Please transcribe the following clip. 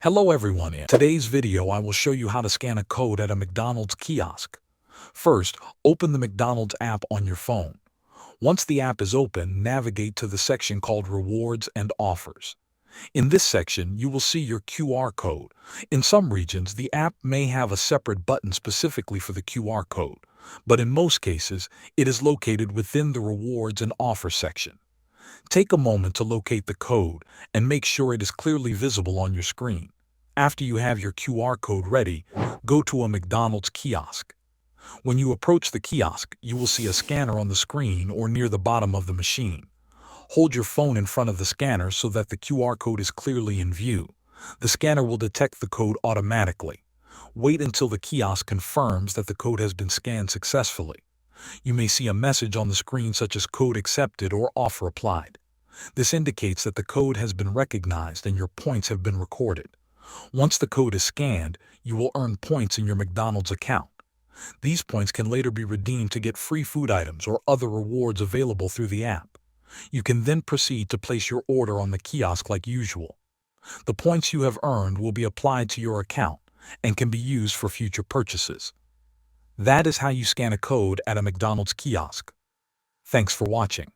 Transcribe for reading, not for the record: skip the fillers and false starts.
Hello everyone, in today's video I will show you how to scan a code at a McDonald's kiosk. First, open the McDonald's app on your phone. Once the app is open, navigate to the section called Rewards and Offers. In this section, you will see your QR code. In some regions, the app may have a separate button specifically for the QR code, but in most cases, it is located within the Rewards and Offers section. Take a moment to locate the code and make sure it is clearly visible on your screen. After you have your QR code ready, go to a McDonald's kiosk. When you approach the kiosk, you will see a scanner on the screen or near the bottom of the machine. Hold your phone in front of the scanner so that the QR code is clearly in view. The scanner will detect the code automatically. Wait until the kiosk confirms that the code has been scanned successfully. You may see a message on the screen such as code accepted or offer applied. This indicates that the code has been recognized and your points have been recorded. Once the code is scanned, you will earn points in your McDonald's account. These points can later be redeemed to get free food items or other rewards available through the app. You can then proceed to place your order on the kiosk like usual. The points you have earned will be applied to your account and can be used for future purchases. That is how you scan a code at a McDonald's kiosk. Thanks for watching.